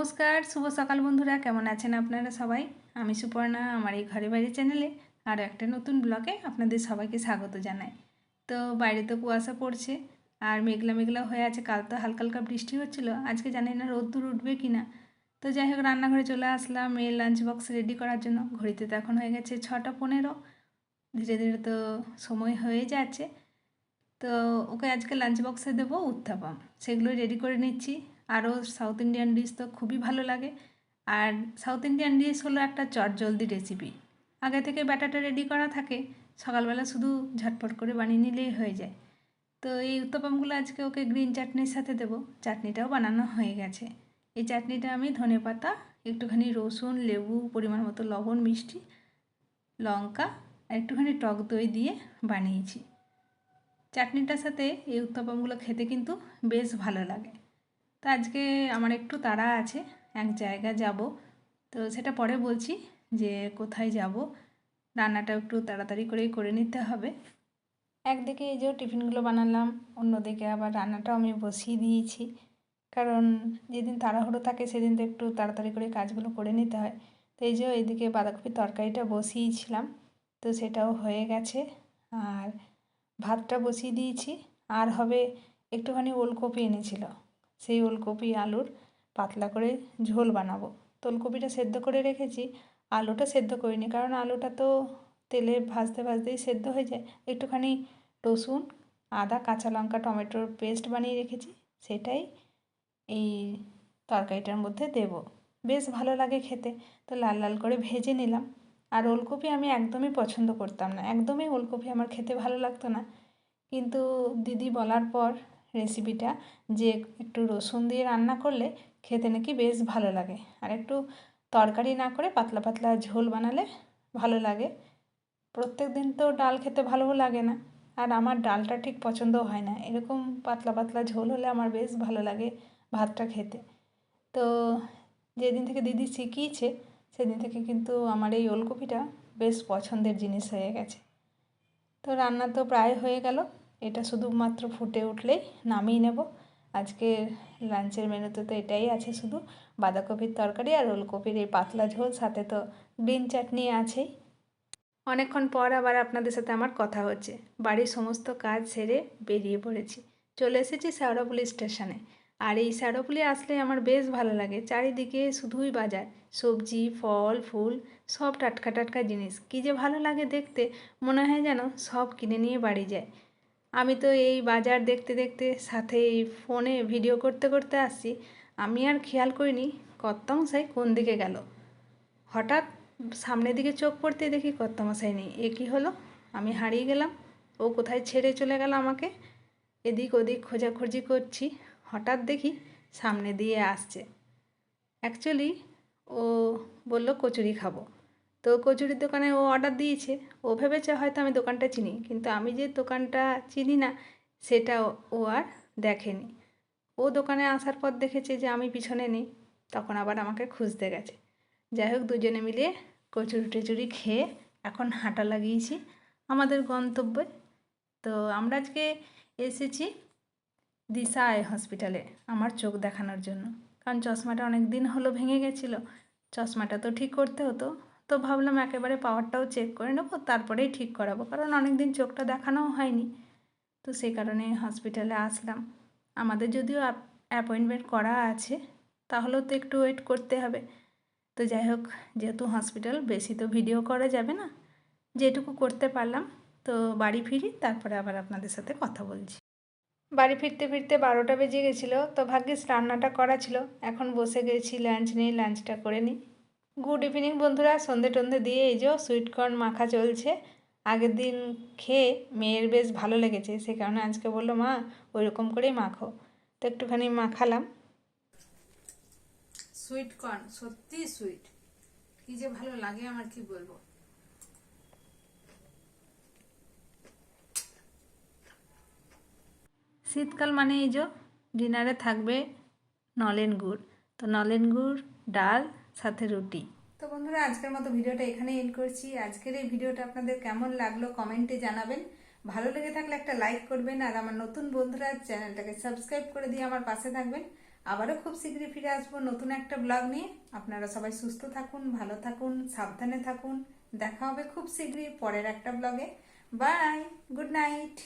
নমস্কার, শুভ সকাল বন্ধুরা। কেমন আছেন আপনারা সবাই? আমি সুপর্ণা, আমার এই ঘরে বাইরে চ্যানেলে আরও একটা নতুন ব্লগে আপনাদের সবাইকে স্বাগত জানাই। তো বাইরে তো কুয়াশা পড়ছে আর মেঘলা মেঘলা হয়ে আছে। কাল তো হালকা হালকা বৃষ্টি হচ্ছিলো, আজকে জানি না রোদ্দুর উঠবে কি না। তো যাই হোক, রান্নাঘরে চলে আসলাম মেয়ের লাঞ্চ বক্স রেডি করার জন্য। ঘড়িতে তো এখন হয়ে গেছে 6টা 15। ধীরে ধীরে তো সময় হয়ে যাচ্ছে। তো ওকে আজকে লাঞ্চ বক্সে দেবো উত্তাপাম, সেগুলো রেডি করে নিচ্ছি। আরও সাউথ ইন্ডিয়ান ডিশ তো খুবই ভালো লাগে। আর সাউথ ইন্ডিয়ান ডিশ হলো একটা চটজলদি রেসিপি। আগে থেকে ব্যাটারটা রেডি করা থাকে, সকালবেলা শুধু ঝটপট করে বানিয়ে নিলেই হয়ে যায়। তো এই উত্তাপামগুলো আজকে ওকে গ্রিন চাটনির সাথে দেবো। চাটনিটাও বানানো হয়ে গেছে। এই চাটনিটা আমি ধনেপাতা, একটুখানি রসুন, লেবু, পরিমাণ মতো লবণ, মিষ্টি, লঙ্কা আর একটুখানি টক দই দিয়ে বানিয়েছি। চাটনিটার সাথে এই উত্তপমগুলো খেতে কিন্তু বেশ ভালো লাগে। তো আজকে আমার একটু তাড়া আছে, এক জায়গায় যাব। তো সেটা পরে বলছি যে কোথায় যাব। রান্নাটা একটু তাড়াতাড়ি করেই করে নিতে হবে। একদিকে এই যে টিফিনগুলো বানালাম, অন্যদিকে আবার রান্নাটাও আমি বসিয়ে দিয়েছি। কারণ যেদিন তাড়াহুড়ো থাকে সেদিন তো একটু তাড়াতাড়ি করে কাজগুলো করে নিতে হয়। তো এই যে এইদিকে বাঁধাকপির তরকারিটা বসিয়েছিলাম, তো সেটাও হয়ে গেছে। আর ভাতটা বসিয়ে দিয়েছি। আর হবে একটুখানি ওলকপি এনেছিল, সেই ওলকপি আলুর পাতলা করে ঝোল বানাবো। তো ওলকপিটা সেদ্ধ করে রেখেছি, আলুটা সেদ্ধ করিনি, কারণ আলুটা তো তেলে ভাজতে ভাজতেই সেদ্ধ হয়ে যায়। একটুখানি রসুন, আদা, কাঁচা লঙ্কা, টমেটোর পেস্ট বানিয়ে রেখেছি, সেটাই এই তরকারিটার মধ্যে দেব। বেশ ভালো লাগে খেতে। তো লাল লাল করে ভেজে নিলাম। আর ওলকপি আমি একদমই পছন্দ করতাম না, একদমই ওলকপি আমার খেতে ভালো লাগতো না। কিন্তু দিদি বলার পর রেসিপিটা, যে একটু রসুন দিয়ে রান্না করলে খেতে নাকি বেশ ভালো লাগে, আর একটু তরকারি না করে পাতলা পাতলা ঝোল বানালে ভালো লাগে। প্রত্যেক দিন তো ডাল খেতে ভালোও লাগে না, আর আমার ডালটা ঠিক পছন্দও হয় না। এরকম পাতলা পাতলা ঝোল হলে আমার বেশ ভালো লাগে ভাতটা খেতে। তো যেদিন থেকে দিদি শিখিয়েছে সেদিন থেকে কিন্তু আমার এই ওলকপিটা বেশ পছন্দের জিনিস হয়ে গেছে। তো রান্না তো প্রায় হয়ে গেল, এটা শুধুমাত্র ফুটে উঠলেই নামিয়ে নেব। আজকে লাঞ্চের মেনুতে তো এটাই আছে, শুধু বাঁধাকপির তরকারি আর ওলকপির এই পাতলা ঝোল, সাথে তো গ্রিন চাটনি আছেই। অনেকক্ষণ পর আবার আপনাদের সাথে আমার কথা হচ্ছে। বাড়ির সমস্ত কাজ সেরে বেরিয়ে পড়েছি, চলে এসেছি শেওড়াফুলি স্টেশনে। আর এই শেওড়াফুলি আসলে আমার বেশ ভালো লাগে। চারিদিকে শুধুই বাজার, সবজি, ফল, ফুল, সব টাটকা টাটকা জিনিস। কী যে ভালো লাগে দেখতে, মনে হয় যেন সব কিনে নিয়ে বাড়ি যায়। আমি তো এই বাজার দেখতে দেখতে সাথে এই ফোনে ভিডিও করতে করতে আসছি। আমি আর খেয়াল করিনি কর্তামশাই কোন দিকে গেল। হঠাৎ সামনের দিকে চোখ পড়তে দেখি কর্তামশাই নেই। এ কী হলো, আমি হারিয়ে গেলাম, ও কোথায় ছেড়ে চলে গেল আমাকে। এদিক ওদিক খোঁজাখুঁজি করছি, হঠাৎ দেখি সামনে দিয়ে আসছে। অ্যাকচুয়ালি ও বলল কচুরি খাবো। তো কচুরির দোকানে ও অর্ডার দিয়েছে। ও ভেবেছে হয়তো আমি দোকানটা চিনি, কিন্তু আমি যে দোকানটা চিনি না সেটা ও আর দেখেনি। ও দোকানে আসার পর দেখেছে যে আমি পিছনে নেই, তখন আবার আমাকে খুঁজতে গেছে। যাই হোক, দুজনে মিলে কচুরি টচুরি খেয়ে এখন হাঁটা লাগিয়েছি আমাদের গন্তব্যে। তো আমরা আজকে এসেছি দিশা আই হসপিটালে আমার চোখ দেখানোর জন্য। কারণ চশমাটা অনেক দিন হলো ভেঙে গেছিলো, চশমাটা তো ঠিক করতে হতো। তো ভাবলাম একেবারে পাওয়ারটাও চেক করে নেবো, তারপরেই ঠিক করাবো, কারণ অনেক দিন চোখটা দেখানোও হয়নি। তো সেই কারণে হসপিটালে আসলাম। আমাদের যদিও অ্যাপয়েন্টমেন্ট করা আছে, তাহলেও তো একটু ওয়েট করতে হবে। তো যাই হোক, যেহেতু হসপিটাল, বেশি তো ভিডিও করা যাবে না, যেটুকু করতে পারলাম। তো বাড়ি ফিরি, তারপরে আবার আপনাদের সাথে কথা বলছি। বাড়ি ফিরতে ফিরতে 12টা বেজে গেছিলো। তো ভাগ্যিস রান্নাটা করা ছিল। এখন বসে গেছি লাঞ্চ নিয়ে, লাঞ্চটা করে নিই। গুড ইভিনিং বন্ধুরা। সন্ধে টন্ধে দিয়ে এই যে সুইটকর্ন মাখা চলছে। আগের দিন খেয়ে মেয়ের বেশ ভালো লেগেছে, সে কারণে আজকে বললো মা ওইরকম করেই মাখো। তো একটুখানি মাখালাম। সুইটকর্ন সত্যি সুইট, কি যে ভালো লাগে আমার, কি বলবো। শীতকাল মানে এই যে ডিনারে থাকবে নলেন গুড়। তো নলেন গুড়, ডাল, সাথে রুটি। তো বন্ধুরা, আজকের মতো ভিডিওটা এখানেই এন্ড করছি। আজকের এই ভিডিওটা আপনাদের কেমন লাগলো কমেন্টে জানাবেন। ভালো লেগে থাকলে একটা লাইক করবেন, আর আমার নতুন বন্ধুরা চ্যানেলটাকে সাবস্ক্রাইব করে দিয়ে আমার পাশে থাকবেন। আবারও খুব শীঘ্রই ফিরে আসবো নতুন একটা ব্লগ নিয়ে। আপনারা সবাই সুস্থ থাকুন, ভালো থাকুন, সাবধানে থাকুন। দেখা হবে খুব শীঘ্রই পরের একটা ব্লগে। Bye, good night.